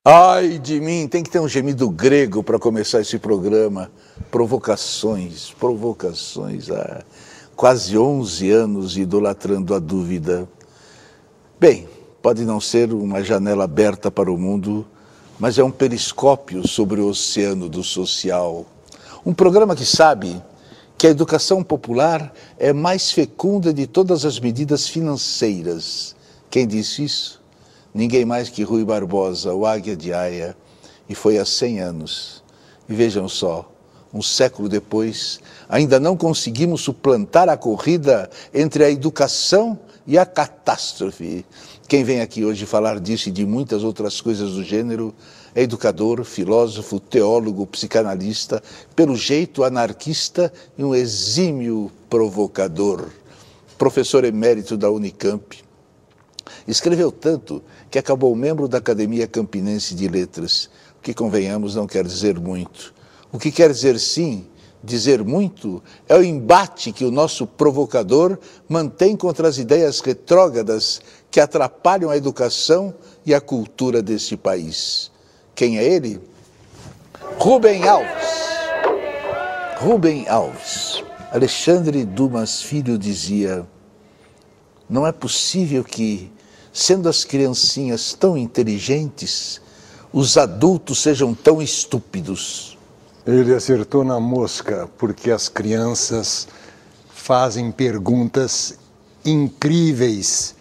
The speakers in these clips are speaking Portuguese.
Ai de mim, tem que ter um gemido grego para começar esse programa. Provocações, provocações. Quase 11 anos idolatrando a dúvida. Bem, pode não ser uma janela aberta para o mundo, mas é um periscópio sobre o oceano do social. Um programa que sabe que a educação popular é mais fecunda de todas as medidas financeiras. Quem disse isso? Ninguém mais que Rui Barbosa, o Águia de Aia, e foi há 100 anos. E vejam só, um século depois, ainda não conseguimos suplantar a corrida entre a educação e a catástrofe. Quem vem aqui hoje falar disso e de muitas outras coisas do gênero é educador, filósofo, teólogo, psicanalista, pelo jeito anarquista e um exímio provocador. Professor emérito da Unicamp. Escreveu tanto que acabou membro da Academia Campinense de Letras, o que, convenhamos, não quer dizer muito. O que quer dizer, sim, dizer muito, é o embate que o nosso provocador mantém contra as ideias retrógradas que atrapalham a educação e a cultura deste país. Quem é ele? Rubem Alves. Rubem Alves. Alexandre Dumas Filho dizia: não é possível que, sendo as criancinhas tão inteligentes, os adultos sejam tão estúpidos. Ele acertou na mosca, porque as crianças fazem perguntas incríveis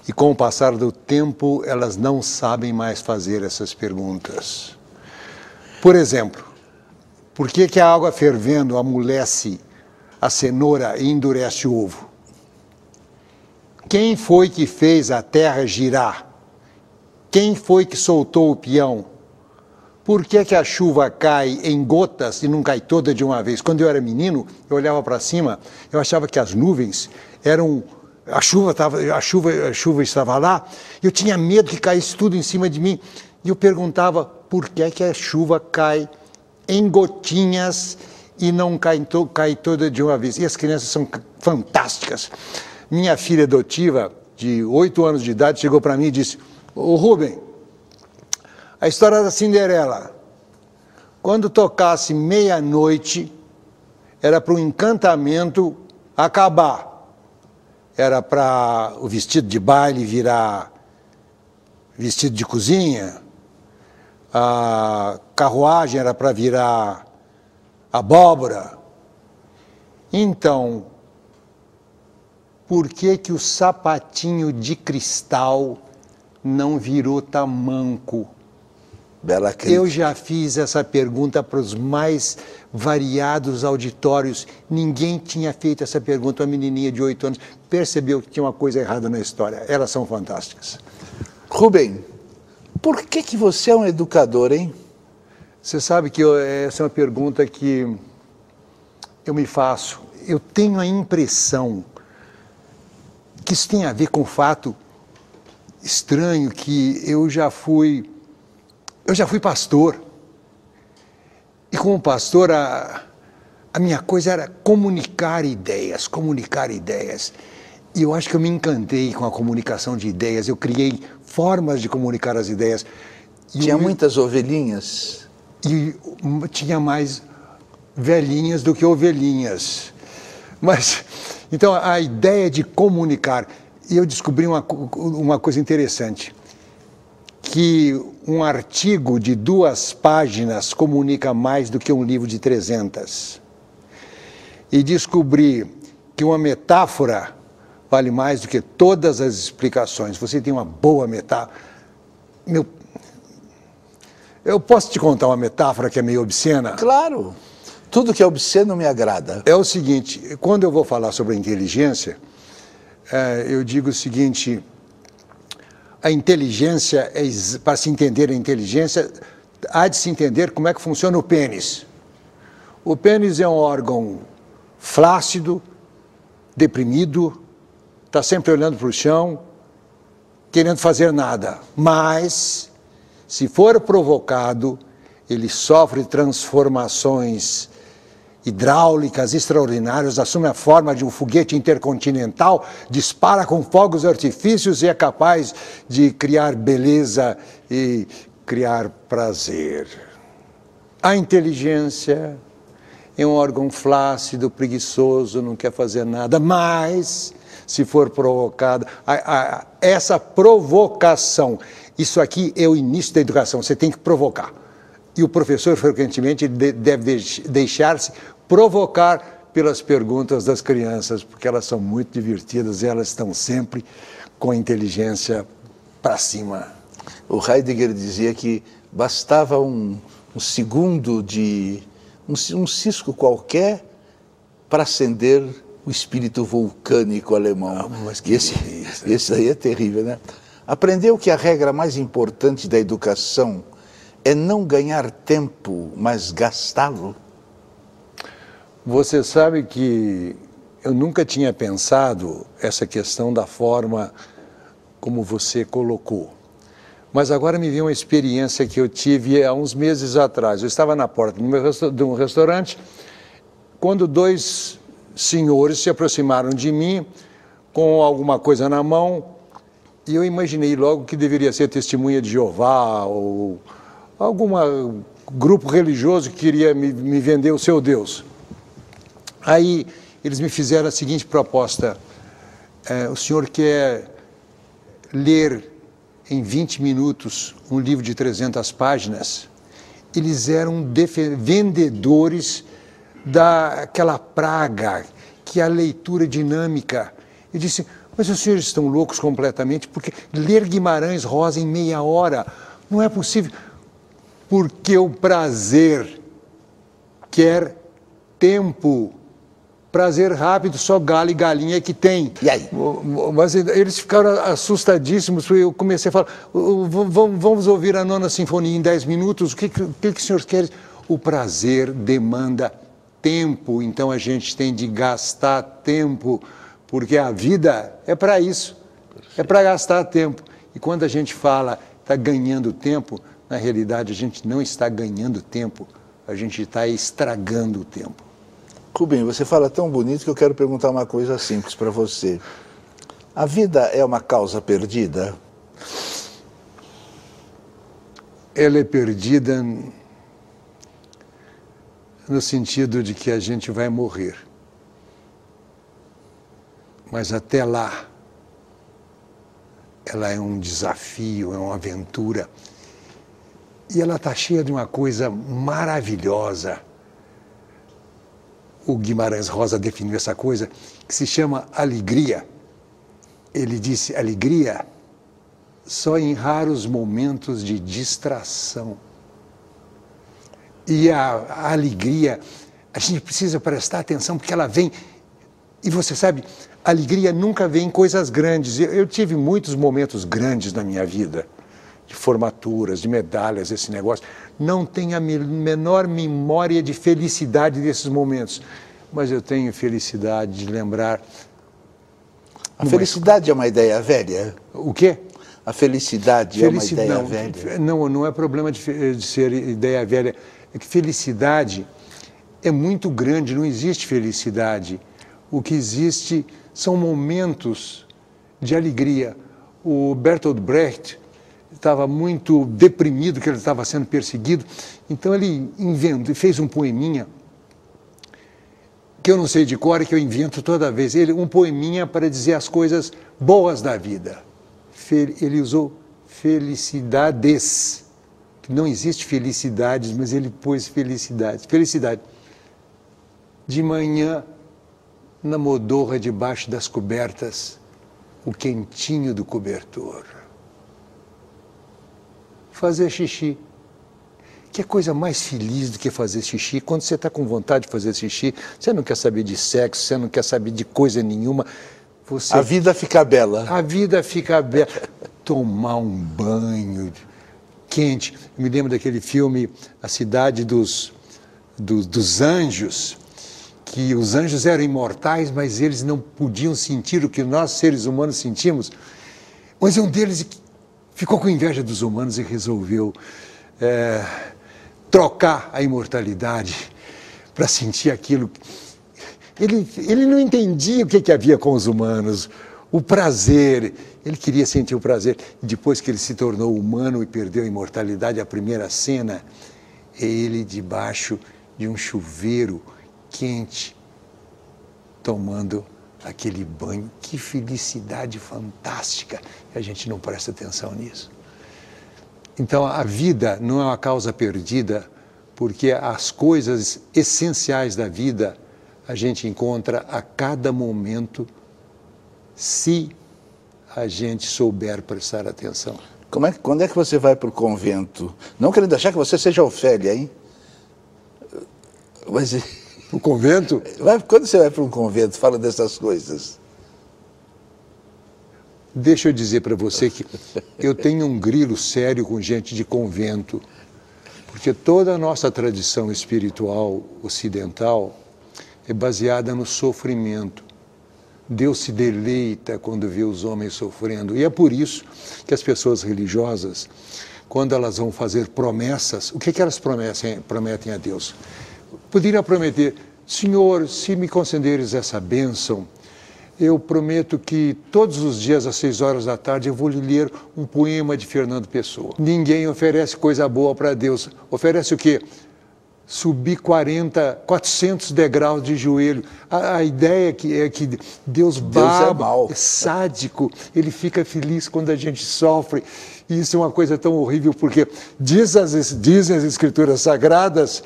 e, com o passar do tempo, elas não sabem mais fazer essas perguntas. Por exemplo, por que a água fervendo amolece a cenoura e endurece o ovo? Quem foi que fez a terra girar? Quem foi que soltou o peão? Por que a chuva cai em gotas e não cai toda de uma vez? Quando eu era menino, eu olhava para cima, eu achava que as nuvens eram... A chuva estava lá, eu tinha medo que caísse tudo em cima de mim. E eu perguntava por que a chuva cai em gotinhas e não cai toda de uma vez. E as crianças são fantásticas. Minha filha adotiva, de 8 anos de idade, chegou para mim e disse: ô Rubem, a história da Cinderela, quando tocasse meia-noite, era para o encantamento acabar. Era para o vestido de baile virar vestido de cozinha, a carruagem era para virar abóbora. Então, por que o sapatinho de cristal não virou tamanco? Bela crítica. Eu já fiz essa pergunta para os mais variados auditórios. Ninguém tinha feito essa pergunta. Uma menininha de 8 anos percebeu que tinha uma coisa errada na história. Elas são fantásticas. Rubem, por que você é um educador, hein? Você sabe que essa é uma pergunta que eu me faço. Eu tenho a impressão que isso tem a ver com o fato estranho que eu já fui pastor. E como pastor, a minha coisa era comunicar ideias. E eu acho que eu me encantei com a comunicação de ideias. Eu criei formas de comunicar as ideias. Tinha muitas ovelhinhas? E tinha mais velhinhas do que ovelhinhas. Mas, então, a ideia de comunicar. E eu descobri uma coisa interessante. Que um artigo de 2 páginas comunica mais do que um livro de 300. E descobri que uma metáfora vale mais do que todas as explicações. Você tem uma boa metáfora. Eu posso te contar uma metáfora que é meio obscena? Claro. Tudo que é obsceno me agrada. É o seguinte, quando eu vou falar sobre a inteligência, eu digo o seguinte: a inteligência, para se entender a inteligência, há de se entender como é que funciona o pênis. O pênis é um órgão flácido, deprimido, está sempre olhando para o chão, querendo fazer nada. Mas, se for provocado, ele sofre transformações hidráulicas extraordinárias, assume a forma de um foguete intercontinental, dispara com fogos de artifícios e é capaz de criar beleza e criar prazer. A inteligência é um órgão flácido, preguiçoso, não quer fazer nada, mas, se for provocada, essa provocação, isso aqui é o início da educação, você tem que provocar. E o professor, frequentemente, deve deixar-se provocar pelas perguntas das crianças, porque elas são muito divertidas e elas estão sempre com a inteligência para cima. O Heidegger dizia que bastava um segundo de um cisco qualquer para acender o espírito vulcânico alemão. Mas que esse aí é terrível, né? Aprendeu que a regra mais importante da educação é não ganhar tempo, mas gastá-lo. Você sabe que eu nunca tinha pensado essa questão da forma como você colocou. Mas agora me veio uma experiência que eu tive há uns meses atrás. Eu estava na porta de um restaurante, quando dois senhores se aproximaram de mim com alguma coisa na mão, e eu imaginei logo que deveria ser testemunha de Jeová ou algum grupo religioso que queria me vender o seu Deus. Aí eles me fizeram a seguinte proposta: o senhor quer ler em 20 minutos um livro de 300 páginas? Eles eram vendedores daquela praga que é a leitura dinâmica. Eu disse: mas os senhores estão loucos completamente, porque ler Guimarães Rosa em meia hora não é possível. Porque o prazer quer tempo. Prazer rápido, só galo e galinha que tem. E aí? Mas eles ficaram assustadíssimos. Eu comecei a falar: vamos ouvir a Nona Sinfonia em 10 minutos. O que os senhores querem? O prazer demanda tempo, então a gente tem de gastar tempo, porque a vida é para isso, é para gastar tempo. E quando a gente fala está ganhando tempo, na realidade a gente não está ganhando tempo, a gente está estragando o tempo. Rubem, você fala tão bonito que eu quero perguntar uma coisa simples para você. A vida é uma causa perdida? Ela é perdida no sentido de que a gente vai morrer. Mas até lá, ela é um desafio, é uma aventura. E ela está cheia de uma coisa maravilhosa. O Guimarães Rosa definiu essa coisa que se chama alegria. Ele disse: alegria só em raros momentos de distração. E a alegria, a gente precisa prestar atenção porque ela vem. E você sabe, a alegria nunca vem em coisas grandes. Eu tive muitos momentos grandes na minha vida, de formaturas, de medalhas, esse negócio. Não tenho a menor memória de felicidade desses momentos, mas eu tenho felicidade de lembrar. A felicidade é uma ideia velha? O quê? A felicidade é uma ideia velha? Não é problema de ser ideia velha. É que felicidade é muito grande, não existe felicidade. O que existe são momentos de alegria. O Bertolt Brecht estava muito deprimido, que ele estava sendo perseguido, então ele fez um poeminha, que eu não sei de cor, que eu invento toda vez, um poeminha para dizer as coisas boas da vida. Ele usou felicidades, que não existe felicidades, mas ele pôs felicidade. Felicidade. De manhã, na modorra debaixo das cobertas, o quentinho do cobertor. Fazer xixi. Que coisa mais feliz do que fazer xixi? Quando você está com vontade de fazer xixi, você não quer saber de sexo, você não quer saber de coisa nenhuma. A vida fica bela. A vida fica bela. Tomar um banho quente. Eu me lembro daquele filme A Cidade dos Anjos, que os anjos eram imortais, mas eles não podiam sentir o que nós, seres humanos, sentimos. Mas um deles ficou com inveja dos humanos e resolveu trocar a imortalidade para sentir aquilo. Ele não entendia o que havia com os humanos, o prazer. Ele queria sentir o prazer. E depois que ele se tornou humano e perdeu a imortalidade, a primeira cena é ele debaixo de um chuveiro quente, tomando aquele banho. Que felicidade fantástica! E a gente não presta atenção nisso. Então, a vida não é uma causa perdida, porque as coisas essenciais da vida a gente encontra a cada momento, se a gente souber prestar atenção. Quando é que você vai para o convento? Não querendo achar que você seja Ofélia, hein? Mas... O convento? Quando você vai para um convento, fala dessas coisas. Deixa eu dizer para você que eu tenho um grilo sério com gente de convento, porque toda a nossa tradição espiritual ocidental é baseada no sofrimento. Deus se deleita quando vê os homens sofrendo. E é por isso que as pessoas religiosas, quando elas vão fazer promessas, o que elas prometem a Deus? Poderiam prometer: Senhor, se me concederes essa bênção, eu prometo que todos os dias às 6 horas da tarde eu vou lhe ler um poema de Fernando Pessoa. Ninguém oferece coisa boa para Deus. Oferece o quê? Subir 400 degraus de joelho. A ideia é que Deus baba, é sádico, ele fica feliz quando a gente sofre. E isso é uma coisa tão horrível, porque dizem as Escrituras Sagradas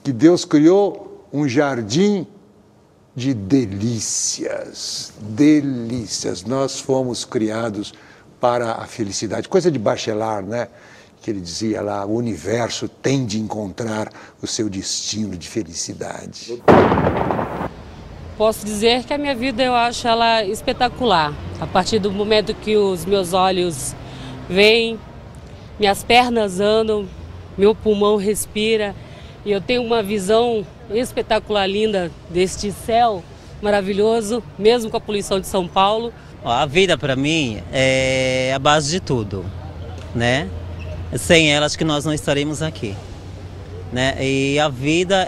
que Deus criou um jardim de delícias. Delícias. Nós fomos criados para a felicidade. Coisa de Bachelard, né? Que ele dizia lá, o universo tem de encontrar o seu destino de felicidade. Posso dizer que a minha vida eu acho ela espetacular. A partir do momento que os meus olhos veem, minhas pernas andam, meu pulmão respira e eu tenho uma visão espetacular, linda deste céu maravilhoso, mesmo com a poluição de São Paulo. A vida para mim é a base de tudo, né? Sem ela, acho que nós não estaremos aqui, né? E a vida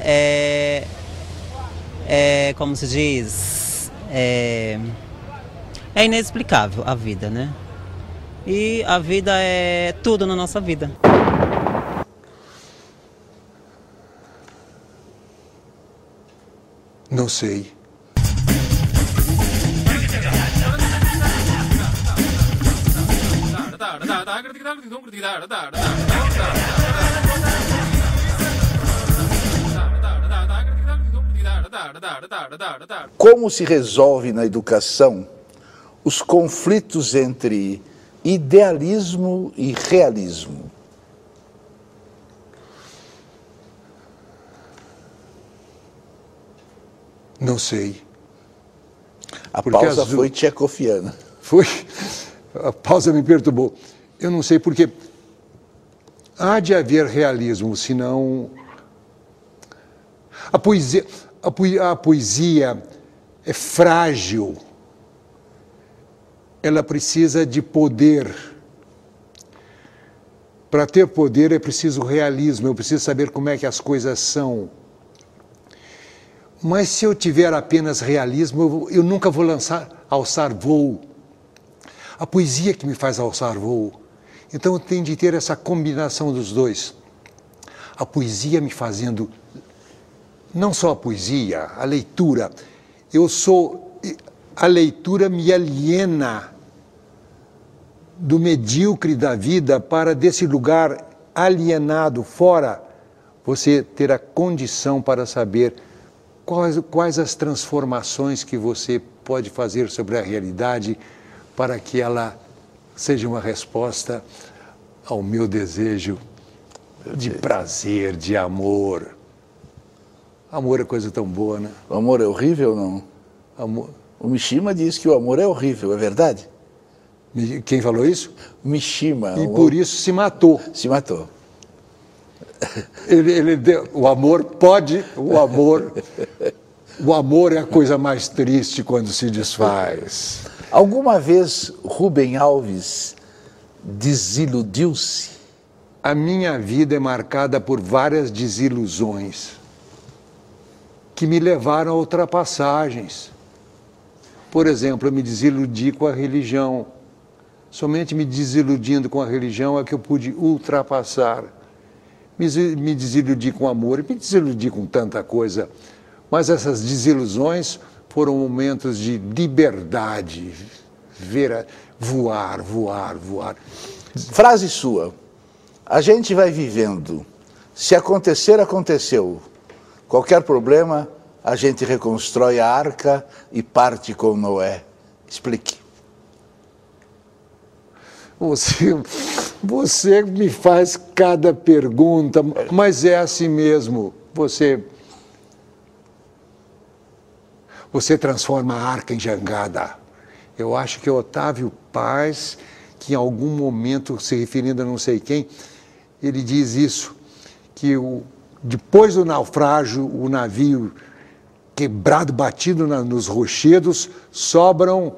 como se diz, é inexplicável a vida, né? E a vida é tudo na nossa vida. Não sei. Como se resolve na educação os conflitos entre idealismo e realismo? Não sei. A pausa foi tchecoviana. Foi. A pausa me perturbou. Eu não sei porque há de haver realismo, senão a poesia é frágil. Ela precisa de poder. Para ter poder é preciso realismo, eu preciso saber como é que as coisas são. Mas se eu tiver apenas realismo, eu nunca vou alçar voo. A poesia que me faz alçar voo. Então eu tenho de ter essa combinação dos dois. A poesia me fazendo, não só a poesia, a leitura. A leitura me aliena do medíocre da vida para desse lugar alienado, fora, você ter a condição para saber quais as transformações que você pode fazer sobre a realidade para que ela seja uma resposta ao meu desejo de prazer, de amor. Amor é coisa tão boa, né? O amor é horrível ou não? Amor... O Mishima diz que o amor é horrível, é verdade? Quem falou isso? Mishima. E por isso se matou. Se matou. O amor pode, o amor é a coisa mais triste quando se desfaz. Alguma vez Rubem Alves desiludiu-se? A minha vida é marcada por várias desilusões. que me levaram a ultrapassagens. Por exemplo, eu me desiludi com a religião. Somente me desiludindo com a religião é que eu pude ultrapassar. Me desiludi com o amor, me desiludi com tanta coisa. Mas essas desilusões foram momentos de liberdade, voar, voar, voar. Frase sua. A gente vai vivendo. Se acontecer, aconteceu. Qualquer problema, a gente reconstrói a arca e parte com Noé. Explique. Você me faz cada pergunta, mas é assim mesmo. Você transforma a arca em jangada. Eu acho que Otávio Paz, que em algum momento, se referindo a não sei quem, ele diz isso, que depois do naufrágio, o navio quebrado, batido nos rochedos, sobram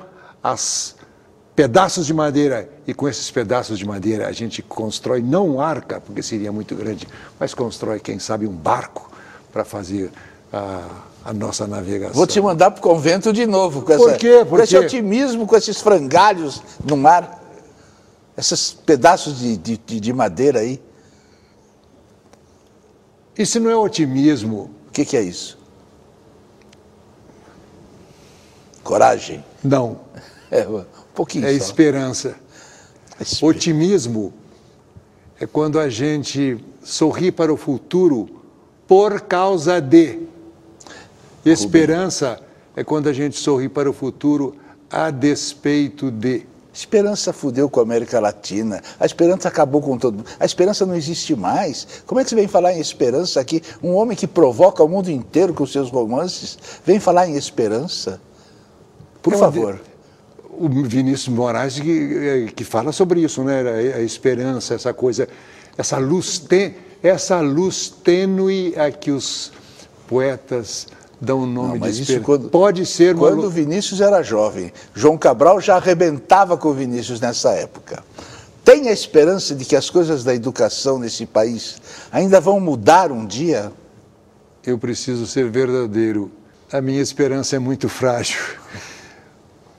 pedaços de madeira, e com esses pedaços de madeira a gente constrói não uma arca, porque seria muito grande, mas constrói, quem sabe, um barco para fazer a nossa navegação. Vou te mandar para o convento de novo, com esse otimismo, com esses frangalhos no mar, esses pedaços de madeira aí. Isso não é otimismo. O que é isso? Coragem? Não. Um pouquinho é só. Esperança. Otimismo é quando a gente sorri para o futuro por causa de. Esperança é quando a gente sorri para o futuro a despeito de. Esperança fudeu com a América Latina, a esperança acabou com todo mundo, a esperança não existe mais. Como é que você vem falar em esperança aqui? Um homem que provoca o mundo inteiro com seus romances, vem falar em esperança? Por favor. O Vinícius Moraes que fala sobre isso, né? A esperança, essa coisa, essa luz tênue a que os poetas dão o nome de esperança. Pode ser quando o Vinícius era jovem. João Cabral já arrebentava com o Vinícius nessa época. Tem a esperança de que as coisas da educação nesse país ainda vão mudar um dia? Eu preciso ser verdadeiro. A minha esperança é muito frágil.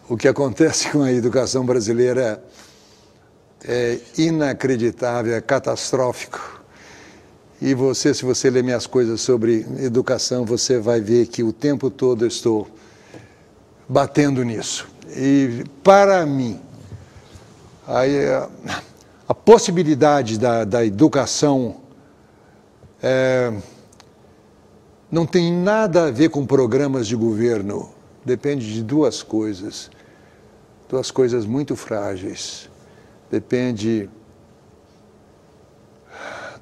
O que acontece com a educação brasileira é inacreditável, é catastrófico. E você, se você ler minhas coisas sobre educação, você vai ver que o tempo todo eu estou batendo nisso. E, para mim, a possibilidade da educação não tem nada a ver com programas de governo. Depende de duas coisas muito frágeis. Depende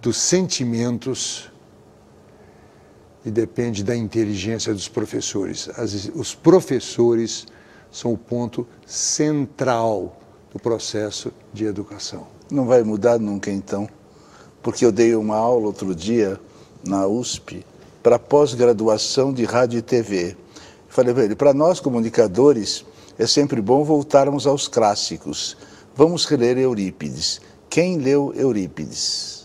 dos sentimentos e depende da inteligência dos professores. Os professores são o ponto central do processo de educação. Não vai mudar nunca, então? Porque eu dei uma aula outro dia na USP para pós-graduação de rádio e TV. Falei para ele, para nós comunicadores é sempre bom voltarmos aos clássicos. Vamos reler Eurípides. Quem leu Eurípides?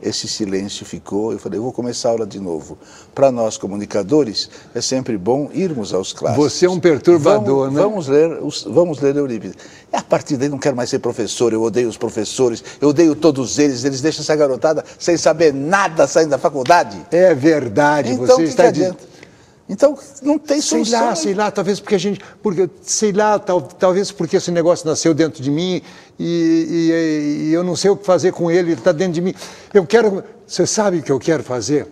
Esse silêncio ficou, eu falei, eu vou começar a aula de novo. Para nós comunicadores é sempre bom irmos aos clássicos. Você é um perturbador, né? Vamos ler Eurípides. E a partir daí não quero mais ser professor, eu odeio os professores, eu odeio todos eles deixam essa garotada sem saber nada saindo da faculdade. É verdade, então, você está dizendo. Então, não tem solução. Sei lá, talvez porque talvez porque esse negócio nasceu dentro de mim e eu não sei o que fazer com ele, ele está dentro de mim. Você sabe o que eu quero fazer?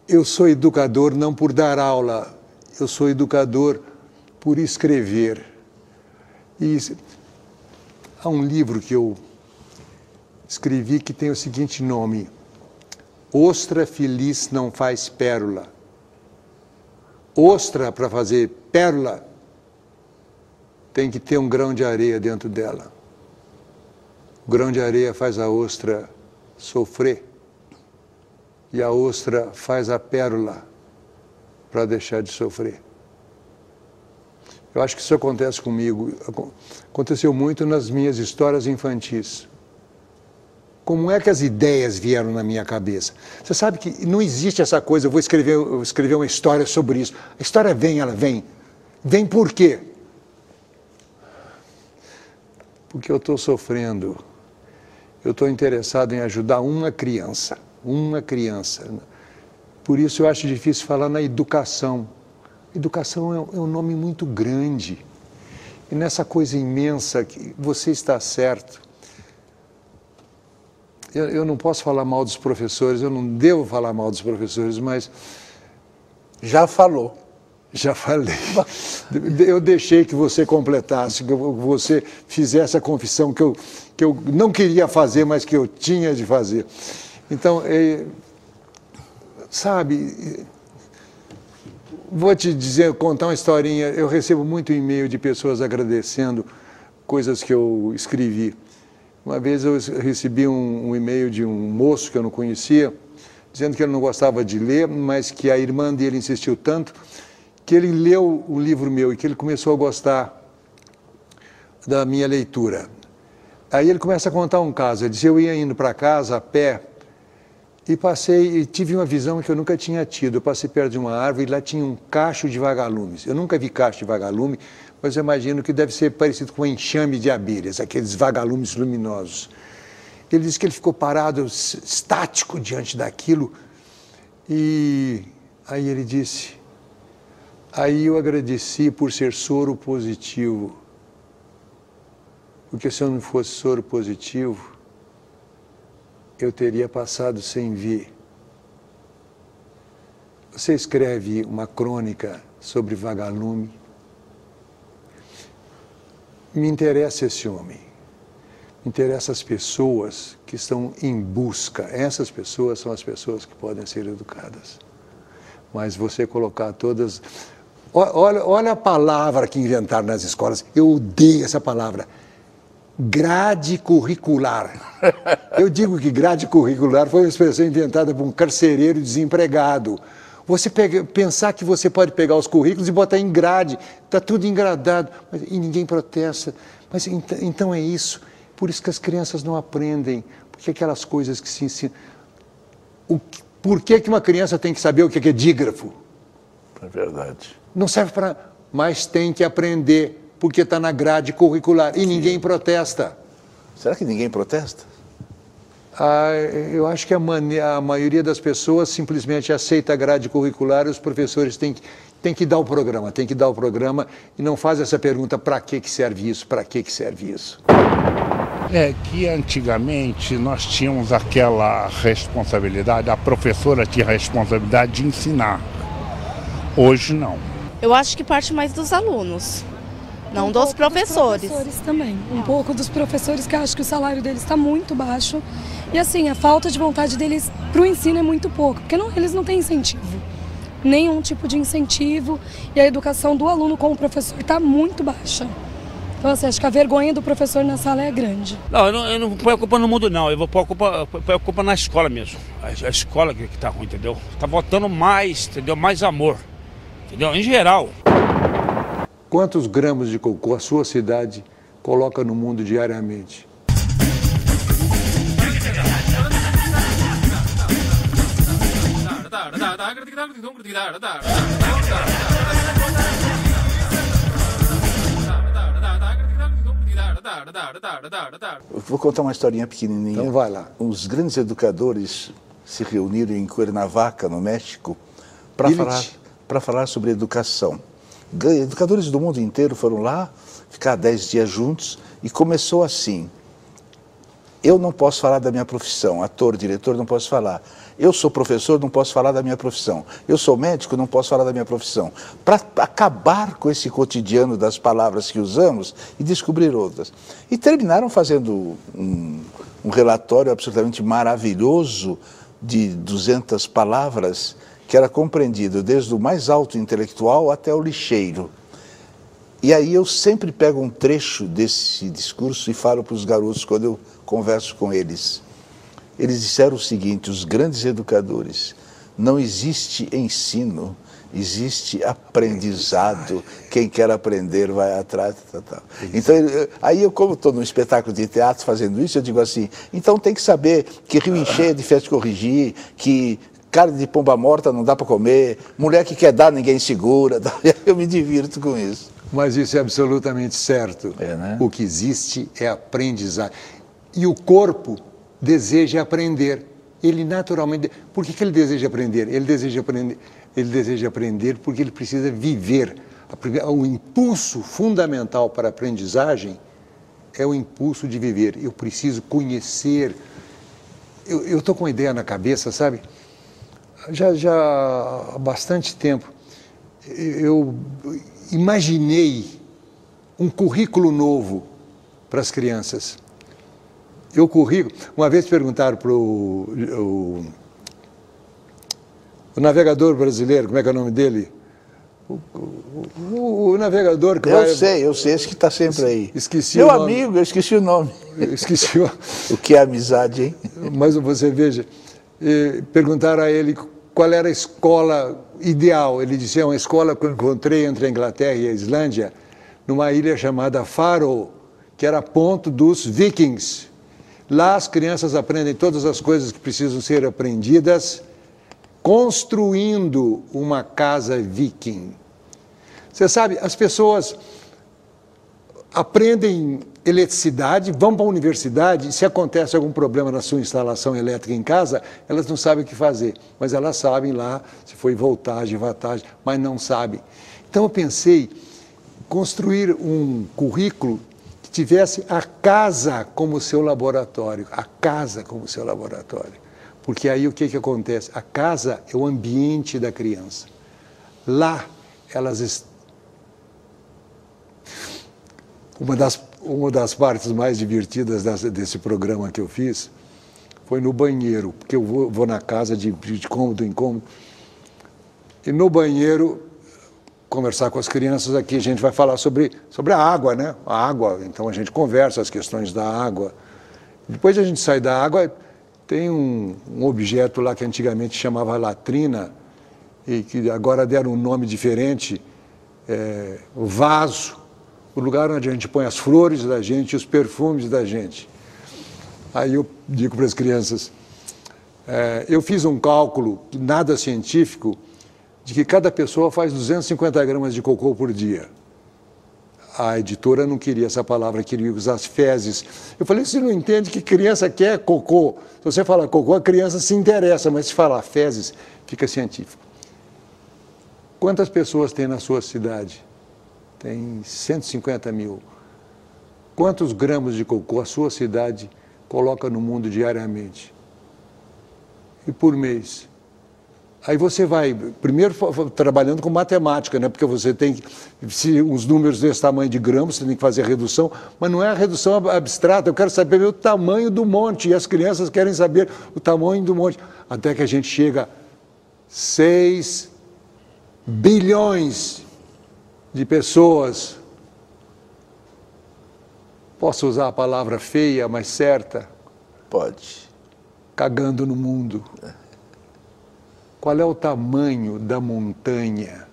Eu sou educador não por dar aula, eu sou educador por escrever. E há um livro que eu escrevi que tem o seguinte nome: Ostra feliz não faz pérola. Ostra, para fazer pérola, tem que ter um grão de areia dentro dela. O grão de areia faz a ostra sofrer. E a ostra faz a pérola para deixar de sofrer. Eu acho que isso acontece comigo. Aconteceu muito nas minhas histórias infantis. Como é que as ideias vieram na minha cabeça? Você sabe que não existe essa coisa, eu vou escrever uma história sobre isso. A história vem, ela vem. Vem por quê? Porque eu estou sofrendo. Eu estou interessado em ajudar uma criança. Uma criança. Por isso eu acho difícil falar na educação. Educação é um nome muito grande. E nessa coisa imensa que você está certo. Eu não posso falar mal dos professores, eu não devo falar mal dos professores, mas... Já falou. Já falei. Eu deixei que você completasse, que você fizesse a confissão que eu não queria fazer, mas que eu tinha de fazer. Então, sabe, vou te dizer, contar uma historinha. Eu recebo muito e-mail de pessoas agradecendo coisas que eu escrevi. Uma vez eu recebi um e-mail de um moço que eu não conhecia, dizendo que ele não gostava de ler, mas que a irmã dele insistiu tanto que ele leu o livro meu e que ele começou a gostar da minha leitura. Aí ele começa a contar um caso. Ele disse, eu ia indo para casa a pé e tive uma visão que eu nunca tinha tido. Eu passei perto de uma árvore e lá tinha um cacho de vagalumes. Eu nunca vi cacho de vagalume, mas eu imagino que deve ser parecido com um enxame de abelhas, aqueles vagalumes luminosos. Ele disse que ele ficou parado, estático diante daquilo, e aí ele disse, aí eu agradeci por ser soro positivo, porque se eu não fosse soro positivo, eu teria passado sem ver. Você escreve uma crônica sobre vagalume. Me interessa esse homem, me interessa as pessoas que estão em busca. Essas pessoas são as pessoas que podem ser educadas. Mas você colocar todas... Olha a palavra que inventaram nas escolas, eu odeio essa palavra. Grade curricular. Eu digo que grade curricular foi uma expressão inventada por um carcereiro desempregado. Você pensar que você pode pegar os currículos e botar em grade, está tudo engradado, e ninguém protesta. Mas então é isso. Por isso que as crianças não aprendem, porque aquelas coisas que se ensinam... Por que uma criança tem que saber o que é dígrafo? É verdade. Não serve para... Mas tem que aprender, porque está na grade curricular, e ninguém protesta. Será que ninguém protesta? Eu acho que a maioria das pessoas simplesmente aceita a grade curricular e os professores têm que dar o programa, e não faz essa pergunta, para que serve isso, para que serve isso? É que antigamente nós tínhamos aquela responsabilidade, a professora tinha a responsabilidade de ensinar. Hoje não. Eu acho que parte mais dos alunos, não dos professores. Dos professores também, um pouco dos professores, que eu acho que o salário deles está muito baixo. E assim, a falta de vontade deles para o ensino é muito pouco, porque eles não têm incentivo. Nenhum tipo de incentivo, e a educação do aluno com o professor está muito baixa. Então, assim, acho que a vergonha do professor na sala é grande. Não, eu não ponho a culpa no mundo, não. Eu vou pôr a culpa na escola mesmo. A escola que está ruim, entendeu? Está botando mais, entendeu? Mais amor, entendeu? Em geral. Quantos gramas de cocô a sua cidade coloca no mundo diariamente? Eu vou contar uma historinha pequenininha. Então vai lá. Os grandes educadores se reuniram em Cuernavaca, no México, para falar sobre educação. Educadores do mundo inteiro foram lá, ficar 10 dias juntos, e começou assim. Eu não posso falar da minha profissão, ator, diretor, não posso falar. Eu sou professor, não posso falar da minha profissão. Eu sou médico, não posso falar da minha profissão. Para acabar com esse cotidiano das palavras que usamos e descobrir outras. E terminaram fazendo um relatório absolutamente maravilhoso de 200 palavras, que era compreendido desde o mais alto intelectual até o lixeiro. E aí eu sempre pego um trecho desse discurso e falo para os garotos quando eu converso com eles. Eles disseram o seguinte, os grandes educadores: não existe ensino existe aprendizado, quem quer aprender vai atrás. Então, aí eu, como estou num espetáculo de teatro fazendo isso, eu digo assim, então tem que saber que rio encher é difícil de corrigir, que carne de pomba morta não dá para comer, mulher que quer dar ninguém segura, eu me divirto com isso. Mas isso é absolutamente certo. Né? O que existe é aprendizagem. E o corpo deseja aprender. Ele naturalmente... Por que ele deseja aprender? Ele deseja aprender porque ele precisa viver. O impulso fundamental para a aprendizagem é o impulso de viver. Eu preciso conhecer. Eu estou com uma ideia na cabeça, sabe? Já há bastante tempo, eu imaginei um currículo novo para as crianças. Uma vez perguntaram para o navegador brasileiro, como é que é o nome dele? O navegador que eu sei, esse que está sempre aí. Esqueci Meu o nome. amigo, eu esqueci o nome. Esqueci o que é amizade, hein? Mas você veja, perguntaram a ele qual era a escola ideal. Ele disse, é uma escola que eu encontrei entre a Inglaterra e a Islândia, numa ilha chamada Faroe, que era ponto dos vikings. Lá as crianças aprendem todas as coisas que precisam ser aprendidas construindo uma casa viking. Você sabe, as pessoas aprendem eletricidade, vão para a universidade, se acontece algum problema na sua instalação elétrica em casa, elas não sabem o que fazer, mas elas sabem lá se foi voltagem, wattagem, mas não sabem. Então eu pensei construir um currículo que tivesse a casa como seu laboratório, a casa como seu laboratório. Porque aí o que acontece? A casa é o ambiente da criança. Lá elas... Uma das partes mais divertidas desse programa que eu fiz foi no banheiro, porque eu vou na casa de cômodo em cômodo, e no banheiro conversar com as crianças. Aqui a gente vai falar sobre a água, né? A água, então a gente conversa as questões da água. Depois a gente sai da água, tem um objeto lá que antigamente chamava latrina, e que agora deram um nome diferente, o vaso, o lugar onde a gente põe as flores da gente e os perfumes da gente. Aí eu digo para as crianças, eu fiz um cálculo, nada científico, de que cada pessoa faz 250 gramas de cocô por dia. A editora não queria essa palavra, queria usar as fezes. Eu falei, você não entende que criança quer cocô. Se você fala cocô, a criança se interessa, mas se falar fezes, fica científico. Quantas pessoas tem na sua cidade? Tem 150 mil. Quantos gramas de cocô a sua cidade coloca no mundo diariamente? E por mês? Aí você vai, primeiro trabalhando com matemática, né? Porque você tem, se os números desse tamanho de gramas, você tem que fazer a redução, mas não é a redução abstrata, eu quero saber o tamanho do monte, e as crianças querem saber o tamanho do monte, até que a gente chega a 6 bilhões de pessoas. Posso usar a palavra feia, mas certa? Pode. Cagando no mundo. Qual é o tamanho da montanha?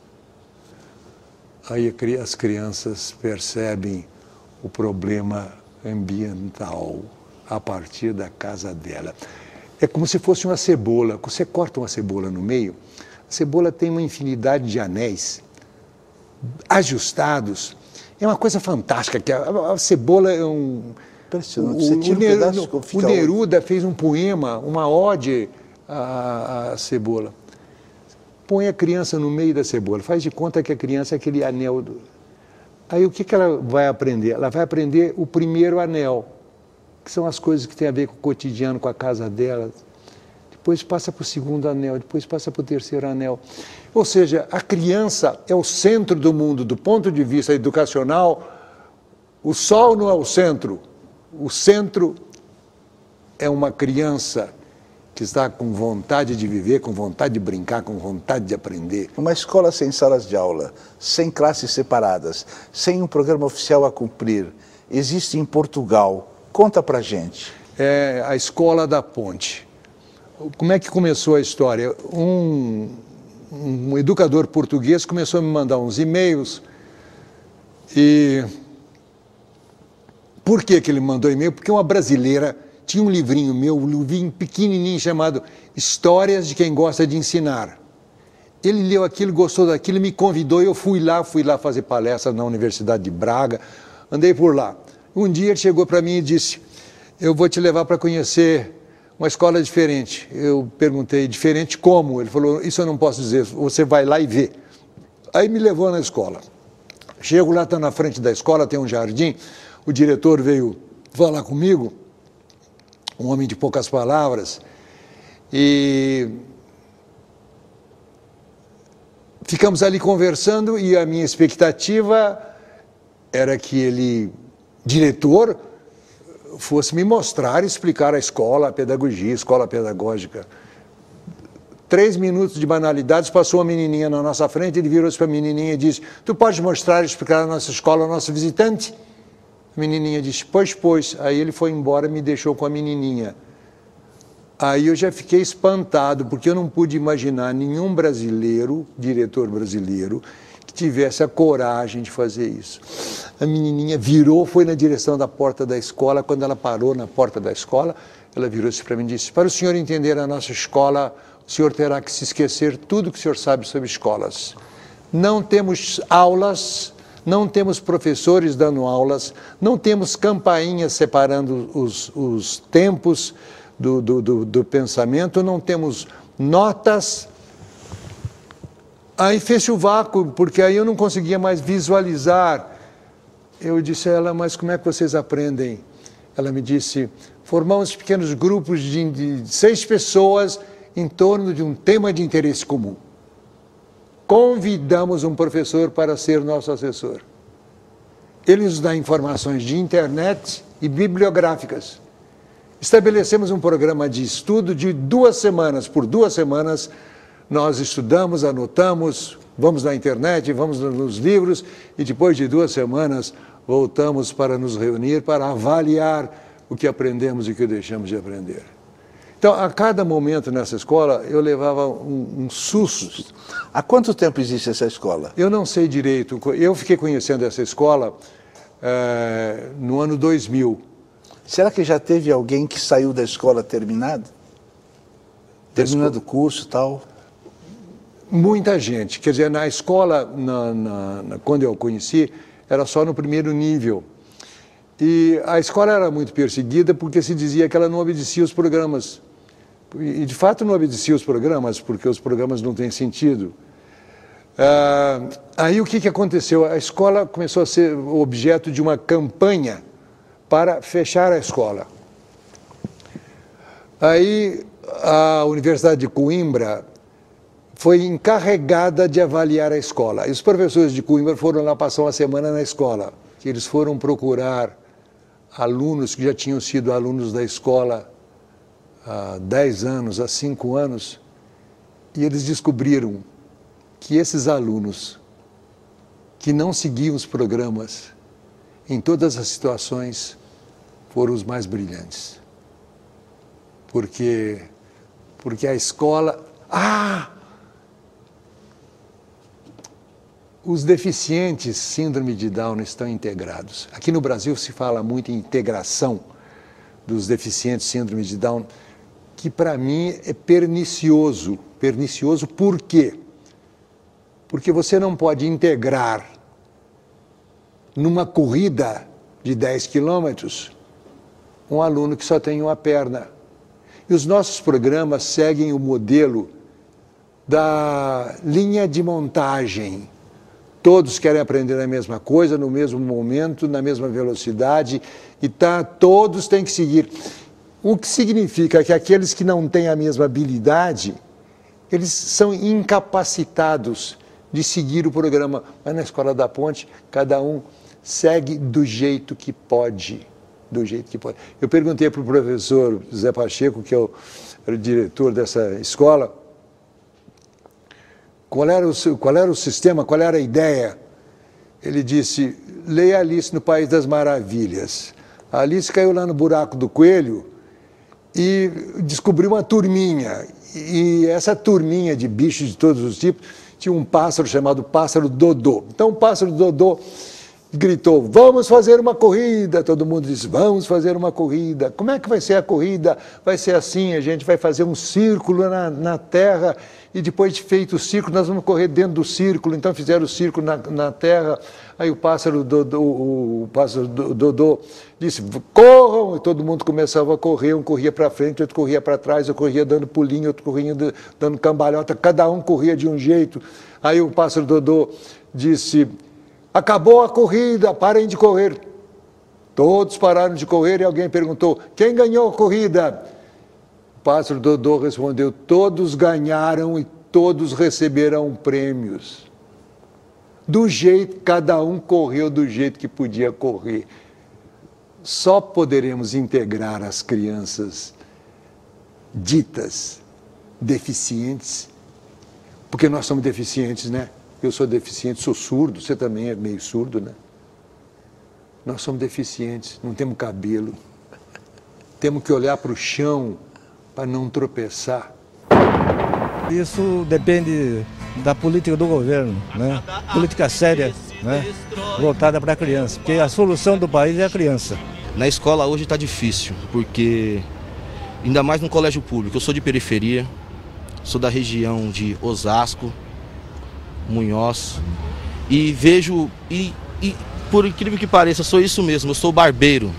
Aí as crianças percebem o problema ambiental a partir da casa dela. É como se fosse uma cebola. Você corta uma cebola no meio, a cebola tem uma infinidade de anéis ajustados. É uma coisa fantástica, que a cebola é um... Impressionante. Você tira um pedaço, o Neruda fez um poema, uma ode à cebola. Põe a criança no meio da cebola, faz de conta que a criança é aquele anel. Aí o que ela vai aprender? Ela vai aprender o primeiro anel, que são as coisas que têm a ver com o cotidiano, com a casa dela. Depois passa para o segundo anel, depois passa para o terceiro anel. Ou seja, a criança é o centro do mundo. Do ponto de vista educacional, o sol não é o centro. O centro é uma criança que está com vontade de viver, com vontade de brincar, com vontade de aprender. Uma escola sem salas de aula, sem classes separadas, sem um programa oficial a cumprir, existe em Portugal. Conta pra gente. É a Escola da Ponte. Como é que começou a história? Um um educador português começou a me mandar uns e-mails. E por que ele me mandou e-mail? Porque uma brasileira tinha um livrinho meu, um livrinho pequenininho chamado Histórias de Quem Gosta de Ensinar. Ele leu aquilo, gostou daquilo, me convidou e eu fui lá fazer palestra na Universidade de Braga, andei por lá. Um dia ele chegou para mim e disse, eu vou te levar para conhecer uma escola diferente. Eu perguntei, diferente como? Ele falou, isso eu não posso dizer, você vai lá e vê. Aí me levou na escola. Chego lá, está na frente da escola, tem um jardim, o diretor veio falar comigo, um homem de poucas palavras, e ficamos ali conversando e a minha expectativa era que ele, diretor, fosse me mostrar e explicar a escola, a pedagogia, a escola pedagógica. 3 minutos de banalidades, passou uma menininha na nossa frente, ele virou-se para a menininha e disse, tu pode mostrar e explicar a nossa escola ao nosso visitante? A menininha disse, pois. Aí ele foi embora e me deixou com a menininha. Aí eu já fiquei espantado, porque eu não pude imaginar nenhum brasileiro, diretor brasileiro, que tivesse a coragem de fazer isso. A menininha virou, foi na direção da porta da escola. Quando ela parou na porta da escola, ela virou-se para mim e disse, para o senhor entender a nossa escola, o senhor terá que se esquecer tudo que o senhor sabe sobre escolas. Não temos aulas, não temos professores dando aulas, não temos campainhas separando os tempos do pensamento, não temos notas. Aí fez o vácuo, porque aí eu não conseguia mais visualizar. Eu disse a ela, mas como é que vocês aprendem? Ela me disse, formamos pequenos grupos de 6 pessoas em torno de um tema de interesse comum. Convidamos um professor para ser nosso assessor. Ele nos dá informações de internet e bibliográficas. Estabelecemos um programa de estudo de 2 semanas. Por 2 semanas, nós estudamos, anotamos, vamos na internet, vamos nos livros e depois de 2 semanas voltamos para nos reunir, para avaliar o que aprendemos e o que deixamos de aprender. Então, a cada momento nessa escola, eu levava um susto. Há quanto tempo existe essa escola? Eu não sei direito. Eu fiquei conhecendo essa escola no ano 2000. Será que já teve alguém que saiu da escola terminado? Terminando o curso e tal? Muita gente. Quer dizer, na escola, quando eu conheci, era só no primeiro nível. E a escola era muito perseguida porque se dizia que ela não obedecia os programas. E, de fato, não obedecia os programas, porque os programas não têm sentido. Aí, o que aconteceu? A escola começou a ser objeto de uma campanha para fechar a escola. Aí, a Universidade de Coimbra foi encarregada de avaliar a escola. E os professores de Coimbra foram lá passar uma semana na escola. Eles foram procurar alunos que já tinham sido alunos da escola há 10 anos, há 5 anos, e eles descobriram que esses alunos que não seguiam os programas, em todas as situações, foram os mais brilhantes. Porque a escola... Os deficientes síndrome de Down estão integrados. Aqui no Brasil se fala muito em integração dos deficientes síndrome de Down, que para mim é pernicioso. Pernicioso por quê? Porque você não pode integrar numa corrida de 10 quilômetros um aluno que só tem uma perna. E os nossos programas seguem o modelo da linha de montagem. Todos querem aprender a mesma coisa, no mesmo momento, na mesma velocidade, e todos têm que seguir. O que significa que aqueles que não têm a mesma habilidade, eles são incapacitados de seguir o programa. Mas na Escola da Ponte, cada um segue do jeito que pode. Do jeito que pode. Eu perguntei para o professor Zé Pacheco, que era o diretor dessa escola, qual era o sistema, qual era a ideia? Ele disse, leia Alice no País das Maravilhas. A Alice caiu lá no buraco do coelho e descobri uma turminha. E essa turminha de bichos de todos os tipos tinha um pássaro chamado pássaro Dodô. Então o pássaro Dodô gritou: vamos fazer uma corrida. Todo mundo disse: vamos fazer uma corrida. Como é que vai ser a corrida? Vai ser assim, a gente vai fazer um círculo na terra e depois de feito o círculo nós vamos correr dentro do círculo. Então fizeram o círculo na terra. Aí o pássaro Dodô disse: corram! E todo mundo começava a correr, um corria para frente, outro corria para trás, outro corria dando pulinho, outro corria dando cambalhota, cada um corria de um jeito. Aí o pássaro Dodô disse: acabou a corrida, parem de correr. Todos pararam de correr e alguém perguntou: quem ganhou a corrida? O pássaro Dodô respondeu: todos ganharam e todos receberão prêmios. Do jeito, cada um correu do jeito que podia correr. Só poderemos integrar as crianças ditas deficientes, porque nós somos deficientes, né? Eu sou deficiente, sou surdo, você também é meio surdo, né? Nós somos deficientes, não temos cabelo, temos que olhar para o chão para não tropeçar. Isso depende da política do governo, né? Política séria, né? Voltada para a criança, porque a solução do país é a criança. Na escola hoje está difícil, porque ainda mais no colégio público. Eu sou de periferia, sou da região de Osasco, Munhoz, e vejo, e por incrível que pareça, sou isso mesmo, eu sou barbeiro.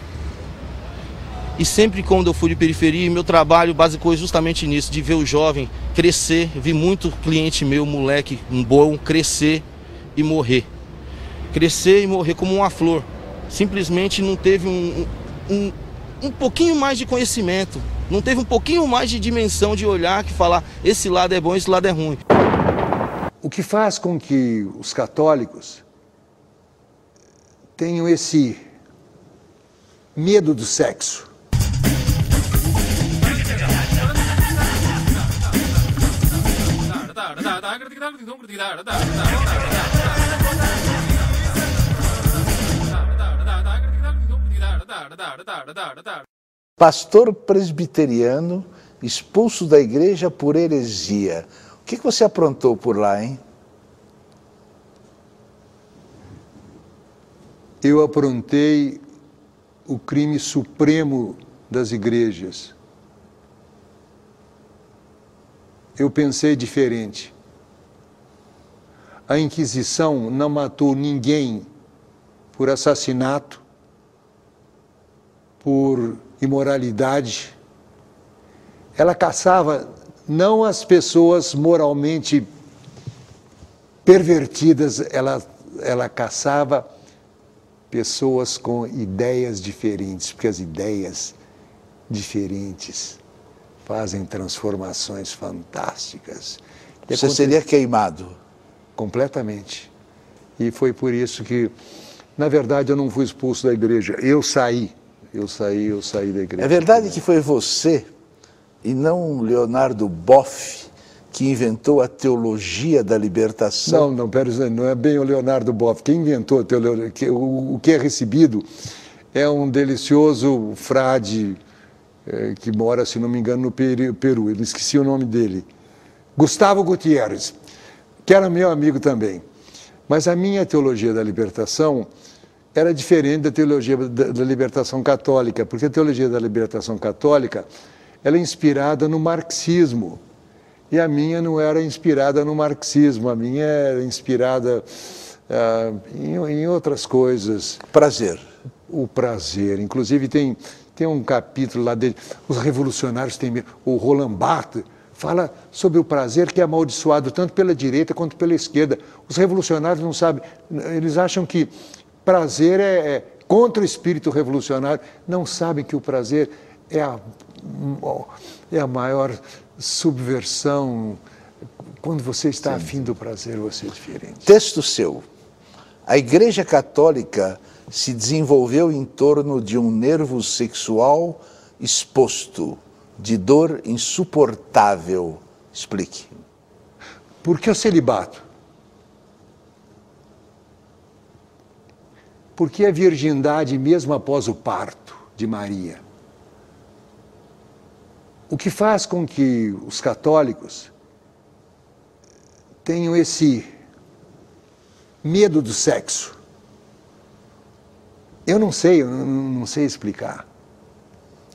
E sempre quando eu fui de periferia, meu trabalho basicou justamente nisso, de ver o jovem crescer. Vi muito cliente meu, moleque, um bom, crescer e morrer. Crescer e morrer como uma flor. Simplesmente não teve um pouquinho mais de conhecimento, não teve um pouquinho mais de dimensão de olhar, que falar, esse lado é bom, esse lado é ruim. O que faz com que os católicos tenham esse medo do sexo? Pastor presbiteriano expulso da igreja por heresia. O que você aprontou por lá, hein? Eu aprontei o crime supremo das igrejas. Eu pensei diferente. A Inquisição não matou ninguém por assassinato, por imoralidade. Ela caçava não as pessoas moralmente pervertidas, ela caçava pessoas com ideias diferentes, porque as ideias diferentes fazem transformações fantásticas. Você seria queimado? Completamente. E foi por isso que, na verdade, eu não fui expulso da igreja. Eu saí da igreja. É verdade que foi você, e não Leonardo Boff, que inventou a teologia da libertação? Não, pera, não é bem o Leonardo Boff. Quem inventou a teologia, o que é recebido é um delicioso frade que mora, se não me engano, no Peru. Eu esqueci o nome dele. Gustavo Gutierrez, que era meu amigo também. Mas a minha teologia da libertação era diferente da teologia da libertação católica, porque a teologia da libertação católica ela é inspirada no marxismo. E a minha não era inspirada no marxismo, a minha era inspirada em outras coisas. Prazer. O prazer. Inclusive tem um capítulo lá dele, os revolucionários têm medo. O Roland Barthes fala sobre o prazer que é amaldiçoado tanto pela direita quanto pela esquerda. Os revolucionários não sabem, eles acham que prazer é contra o espírito revolucionário, não sabem que o prazer é a maior subversão. Quando você está afim do prazer, você é diferente. Texto seu. A Igreja Católica se desenvolveu em torno de um nervo sexual exposto, de dor insuportável. Explique. Por que o celibato? Por que a virgindade mesmo após o parto de Maria? O que faz com que os católicos tenham esse medo do sexo. Eu não sei explicar.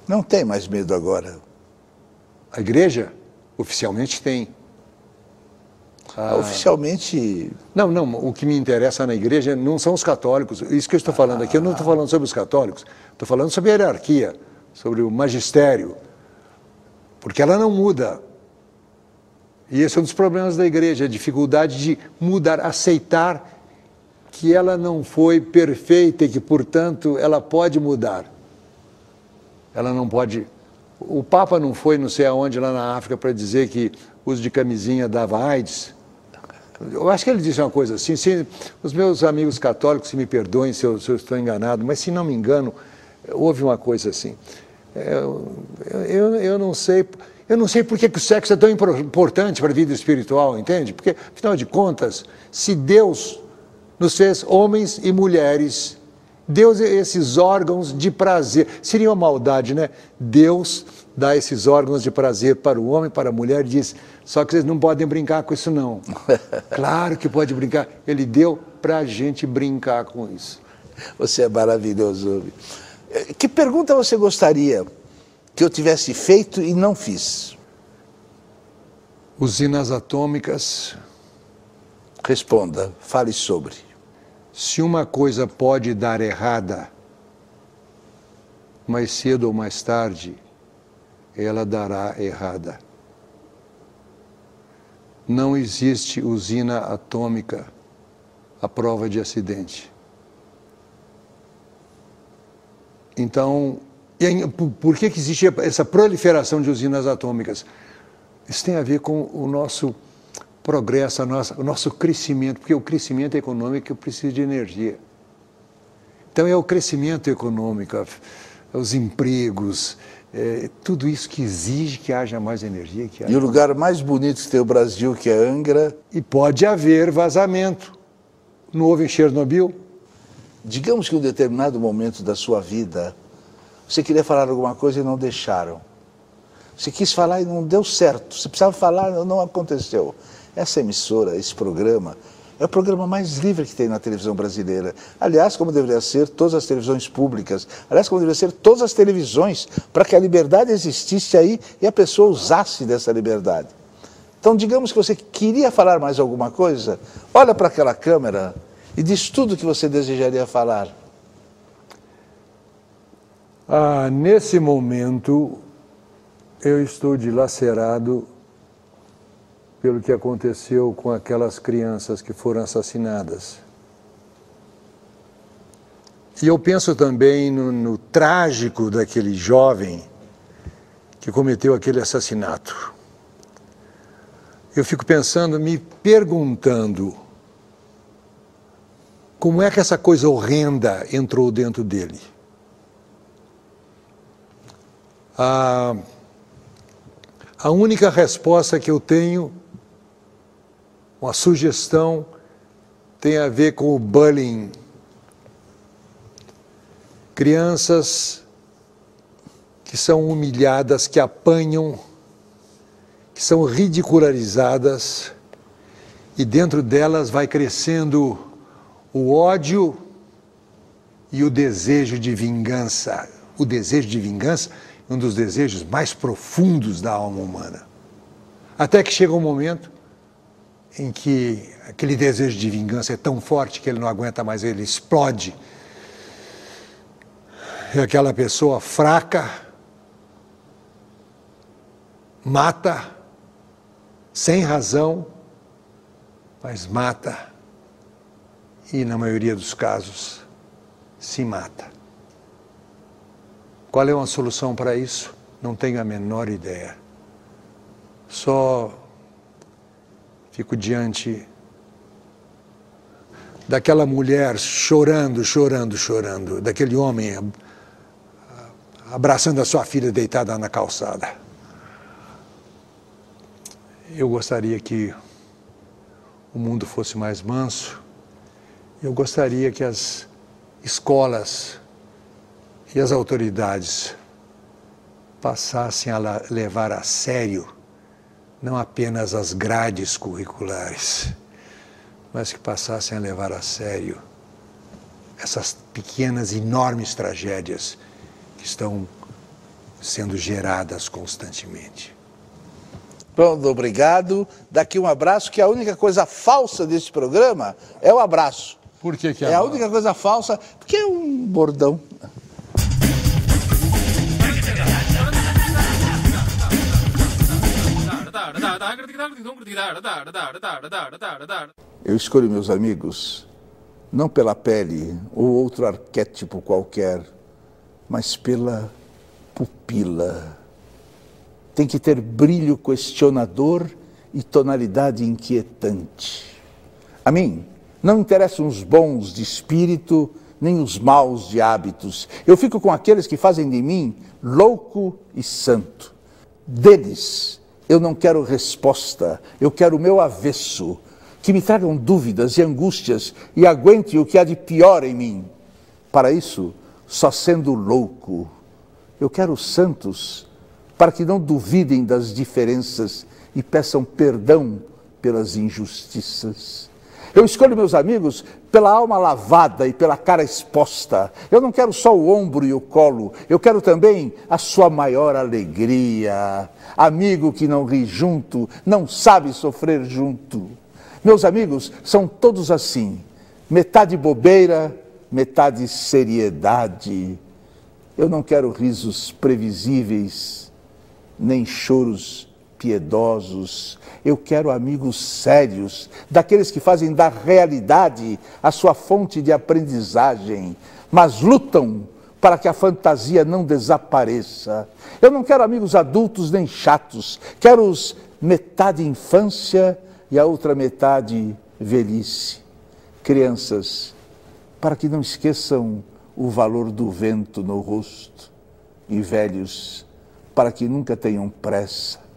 Não tem mais medo agora. A igreja, oficialmente, tem. Oficialmente... Não, o que me interessa na igreja não são os católicos. Isso que eu estou falando aqui, eu não estou falando sobre os católicos. Estou falando sobre a hierarquia, sobre o magistério. Porque ela não muda. E esse é um dos problemas da igreja, a dificuldade de mudar, aceitar que ela não foi perfeita e que, portanto, ela pode mudar. Ela não pode... O Papa não foi não sei aonde lá na África para dizer que o uso de camisinha dava AIDS. Eu acho que ele disse uma coisa assim, os meus amigos católicos, se me perdoem se eu estou enganado, mas se não me engano, houve uma coisa assim. Eu não sei por que o sexo é tão importante para a vida espiritual, entende? Porque, afinal de contas, se Deus nos fez homens e mulheres, Deus esses órgãos de prazer, seria uma maldade, né? Deus dá esses órgãos de prazer para o homem, para a mulher, e diz, só que vocês não podem brincar com isso não. Claro que pode brincar, ele deu para a gente brincar com isso. Você é maravilhoso. Que pergunta você gostaria que eu tivesse feito e não fiz? Usinas atômicas. Responda, fale sobre. Se uma coisa pode dar errada, mais cedo ou mais tarde, ela dará errada. Não existe usina atômica à prova de acidente. Então, por que existe essa proliferação de usinas atômicas? Isso tem a ver com o nosso progresso, o nosso crescimento, porque o crescimento econômico precisa de energia. Então é o crescimento econômico, os empregos, tudo isso que exige que haja mais energia. E o lugar mais bonito que tem o Brasil, que é Angra. E pode haver vazamento. Não houve em Chernobyl? Digamos que em um determinado momento da sua vida, você queria falar alguma coisa e não deixaram. Você quis falar e não deu certo. Você precisava falar e não aconteceu. Essa emissora, esse programa, é o programa mais livre que tem na televisão brasileira. Aliás, como deveria ser todas as televisões públicas. Aliás, como deveria ser todas as televisões, para que a liberdade existisse aí e a pessoa usasse dessa liberdade. Então, digamos que você queria falar mais alguma coisa, olha para aquela câmera e diz tudo o que você desejaria falar. Nesse momento, eu estou dilacerado pelo que aconteceu com aquelas crianças que foram assassinadas. E eu penso também no trágico daquele jovem que cometeu aquele assassinato. Eu fico pensando, me perguntando, como é que essa coisa horrenda entrou dentro dele? A única resposta que eu tenho, uma sugestão, tem a ver com o bullying. Crianças que são humilhadas, que apanham, que são ridicularizadas, e dentro delas vai crescendo o ódio e o desejo de vingança. O desejo de vingança é um dos desejos mais profundos da alma humana. Até que chega um momento em que aquele desejo de vingança é tão forte que ele não aguenta mais, ele explode. E aquela pessoa fraca mata, sem razão, mas mata. E, na maioria dos casos, se mata. Qual é uma solução para isso? Não tenho a menor ideia. Só fico diante daquela mulher chorando, chorando, chorando, daquele homem abraçando a sua filha deitada na calçada. Eu gostaria que o mundo fosse mais manso. Eu gostaria que as escolas e as autoridades passassem a levar a sério não apenas as grades curriculares, mas que passassem a levar a sério essas pequenas, enormes tragédias que estão sendo geradas constantemente. Pronto, obrigado. Daqui um abraço, que a única coisa falsa desse programa é o abraço. Por que é a única coisa falsa? Porque é um bordão. Eu escolho meus amigos não pela pele ou outro arquétipo qualquer, mas pela pupila. Tem que ter brilho questionador e tonalidade inquietante. A mim não interessam os bons de espírito, nem os maus de hábitos. Eu fico com aqueles que fazem de mim louco e santo. Deles eu não quero resposta, eu quero o meu avesso, que me tragam dúvidas e angústias e aguente o que há de pior em mim. Para isso, só sendo louco, eu quero santos para que não duvidem das diferenças e peçam perdão pelas injustiças. Eu escolho meus amigos pela alma lavada e pela cara exposta. Eu não quero só o ombro e o colo, eu quero também a sua maior alegria. Amigo que não ri junto, não sabe sofrer junto. Meus amigos são todos assim, metade bobeira, metade seriedade. Eu não quero risos previsíveis, nem choros piedosos. Eu quero amigos sérios, daqueles que fazem da realidade a sua fonte de aprendizagem, mas lutam para que a fantasia não desapareça. Eu não quero amigos adultos nem chatos, quero os metade infância e a outra metade velhice. Crianças, para que não esqueçam o valor do vento no rosto, e velhos, para que nunca tenham pressa.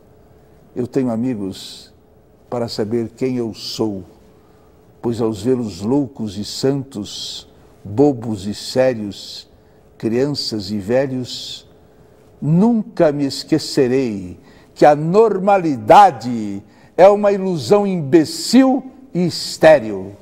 Eu tenho amigos para saber quem eu sou, pois aos vê-los loucos e santos, bobos e sérios, crianças e velhos, nunca me esquecerei que a normalidade é uma ilusão imbecil e estéril.